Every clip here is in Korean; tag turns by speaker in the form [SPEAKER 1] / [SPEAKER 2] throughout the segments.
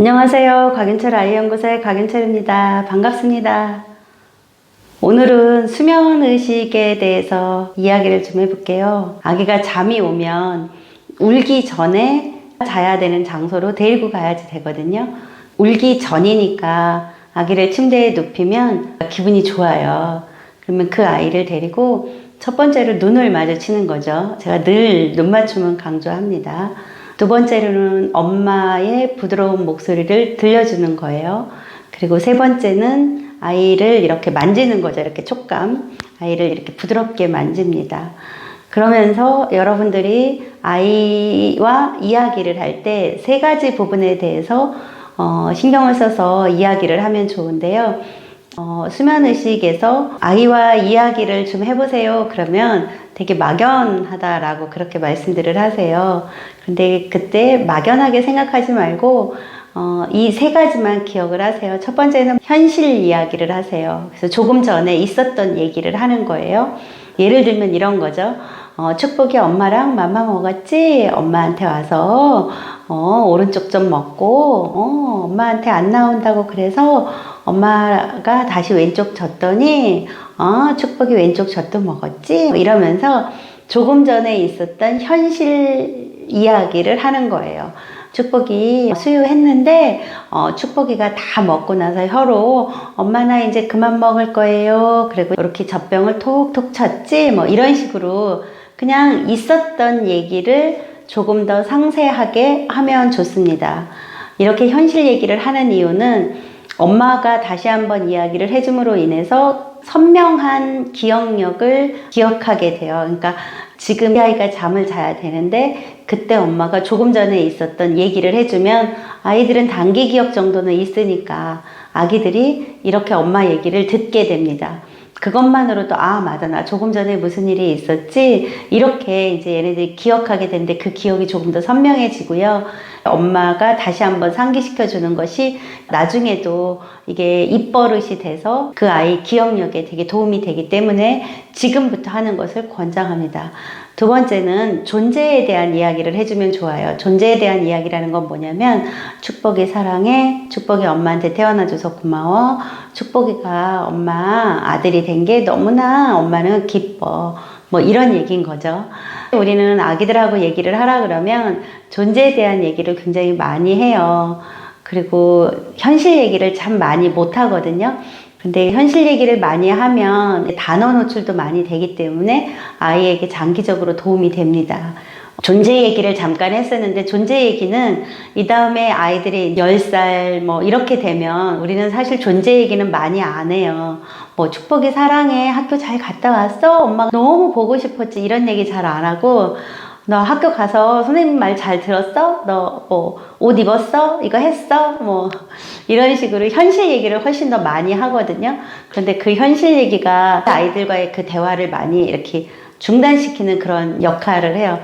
[SPEAKER 1] 안녕하세요. 곽윤철 아이연구소의 곽윤철입니다. 반갑습니다. 오늘은 수면의식에 대해서 이야기를 좀 해볼게요. 아기가 잠이 오면 울기 전에 자야 되는 장소로 데리고 가야지 되거든요. 울기 전이니까 아기를 침대에 눕히면 기분이 좋아요. 그러면 그 아이를 데리고 첫 번째로 눈을 마주치는 거죠. 제가 늘 눈 맞춤은 강조합니다. 두 번째로는 엄마의 부드러운 목소리를 들려주는 거예요. 그리고 세 번째는 아이를 이렇게 만지는 거죠. 이렇게 촉감. 아이를 이렇게 부드럽게 만집니다. 그러면서 여러분들이 아이와 이야기를 할 때 세 가지 부분에 대해서 신경을 써서 이야기를 하면 좋은데요. 수면의식에서 아이와 이야기를 좀 해보세요. 그러면 되게 막연하다라고 그렇게 말씀들을 하세요. 근데 그때 막연하게 생각하지 말고 이 세 가지만 기억을 하세요. 첫 번째는 현실 이야기를 하세요. 그래서 조금 전에 있었던 얘기를 하는 거예요. 예를 들면 이런 거죠. 축복이 엄마랑 맘마 먹었지? 엄마한테 와서 오른쪽 좀 먹고 엄마한테 안 나온다고 그래서 엄마가 다시 왼쪽 줬더니 축복이 왼쪽 젖도 먹었지? 이러면서 조금 전에 있었던 현실 이야기를 하는 거예요. 축복이 수유했는데 축복이가 다 먹고 나서 혀로 엄마 나 이제 그만 먹을 거예요. 그리고 이렇게 젖병을 톡톡 쳤지? 뭐 이런 식으로 그냥 있었던 얘기를 조금 더 상세하게 하면 좋습니다. 이렇게 현실 얘기를 하는 이유는 엄마가 다시 한번 이야기를 해줌으로 인해서 선명한 기억력을 기억하게 돼요. 그러니까 지금 이 아이가 잠을 자야 되는데 그때 엄마가 조금 전에 있었던 얘기를 해주면 아이들은 단기 기억 정도는 있으니까 아기들이 이렇게 엄마 얘기를 듣게 됩니다. 그것만으로도 맞아, 나 조금 전에 무슨 일이 있었지? 이렇게 이제 얘네들이 기억하게 되는데 그 기억이 조금 더 선명해지고요. 엄마가 다시 한번 상기시켜 주는 것이 나중에도 이게 입버릇이 돼서 그 아이 기억력에 되게 도움이 되기 때문에 지금부터 하는 것을 권장합니다. 두 번째는 존재에 대한 이야기를 해주면 좋아요. 존재에 대한 이야기라는 건 뭐냐면 축복이 사랑해, 축복이 엄마한테 태어나줘서 고마워, 축복이가 엄마 아들이 된 게 너무나 엄마는 기뻐, 뭐 이런 얘기인 거죠. 우리는 아기들하고 얘기를 하라 그러면 존재에 대한 얘기를 굉장히 많이 해요. 그리고 현실 얘기를 참 많이 못 하거든요. 근데 현실 얘기를 많이 하면 단어 노출도 많이 되기 때문에 아이에게 장기적으로 도움이 됩니다. 존재 얘기를 잠깐 했었는데 존재 얘기는 이 다음에 아이들이 10살 뭐 이렇게 되면 우리는 사실 존재 얘기는 많이 안 해요. 뭐 축복이 사랑해, 학교 잘 갔다 왔어? 엄마가 너무 보고 싶었지, 이런 얘기 잘 안 하고 너 학교 가서 선생님 말 잘 들었어? 너 뭐 옷 입었어? 이거 했어? 뭐 이런 식으로 현실 얘기를 훨씬 더 많이 하거든요. 그런데 그 현실 얘기가 아이들과의 그 대화를 많이 이렇게 중단시키는 그런 역할을 해요.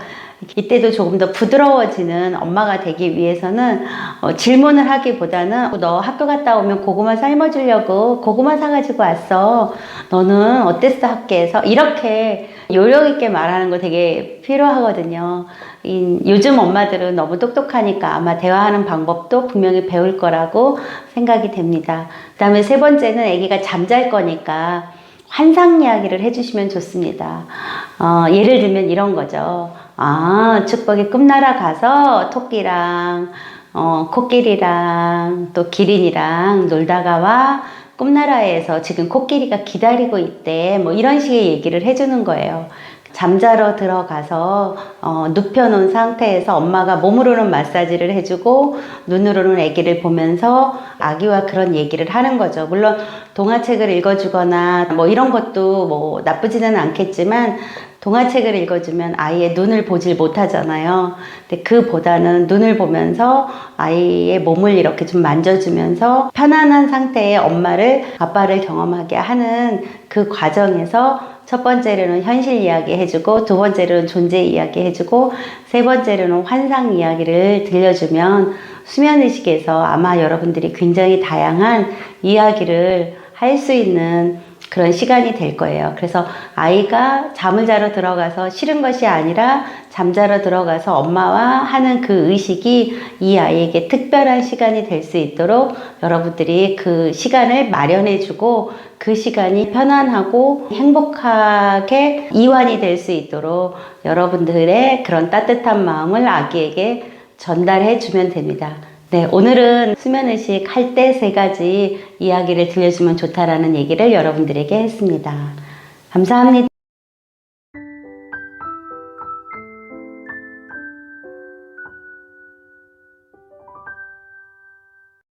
[SPEAKER 1] 이때도 조금 더 부드러워지는 엄마가 되기 위해서는 질문을 하기보다는 너 학교 갔다 오면 고구마 삶아주려고 고구마 사가지고 왔어. 너는 어땠어 학교에서? 이렇게 요령 있게 말하는 거 되게 필요하거든요. 요즘 엄마들은 너무 똑똑하니까 아마 대화하는 방법도 분명히 배울 거라고 생각이 됩니다. 그 다음에 세 번째는 아기가 잠잘 거니까 환상 이야기를 해주시면 좋습니다. 예를 들면 이런 거죠. 축복이 꿈나라 가서 토끼랑 코끼리랑 또 기린이랑 놀다가 와, 꿈나라에서 지금 코끼리가 기다리고 있대. 뭐 이런 식의 얘기를 해주는 거예요. 잠자러 들어가서 눕혀놓은 상태에서 엄마가 몸으로는 마사지를 해주고 눈으로는 아기를 보면서 아기와 그런 얘기를 하는 거죠. 물론 동화책을 읽어주거나 뭐 이런 것도 뭐 나쁘지는 않겠지만 동화책을 읽어주면 아이의 눈을 보질 못하잖아요. 근데 그보다는 눈을 보면서 아이의 몸을 이렇게 좀 만져주면서 편안한 상태의 엄마를, 아빠를 경험하게 하는 그 과정에서 첫 번째로는 현실 이야기 해주고, 두 번째로는 존재 이야기 해주고, 세 번째로는 환상 이야기를 들려주면 수면의식에서 아마 여러분들이 굉장히 다양한 이야기를 할 수 있는 그런 시간이 될 거예요. 그래서 아이가 잠을 자러 들어가서 싫은 것이 아니라 잠자러 들어가서 엄마와 하는 그 의식이 이 아이에게 특별한 시간이 될 수 있도록 여러분들이 그 시간을 마련해 주고 그 시간이 편안하고 행복하게 이완이 될 수 있도록 여러분들의 그런 따뜻한 마음을 아기에게 전달해 주면 됩니다. 네, 오늘은 수면의식 할 때 3가지 이야기를 들려주면 좋다라는 얘기를 여러분들에게 했습니다. 감사합니다.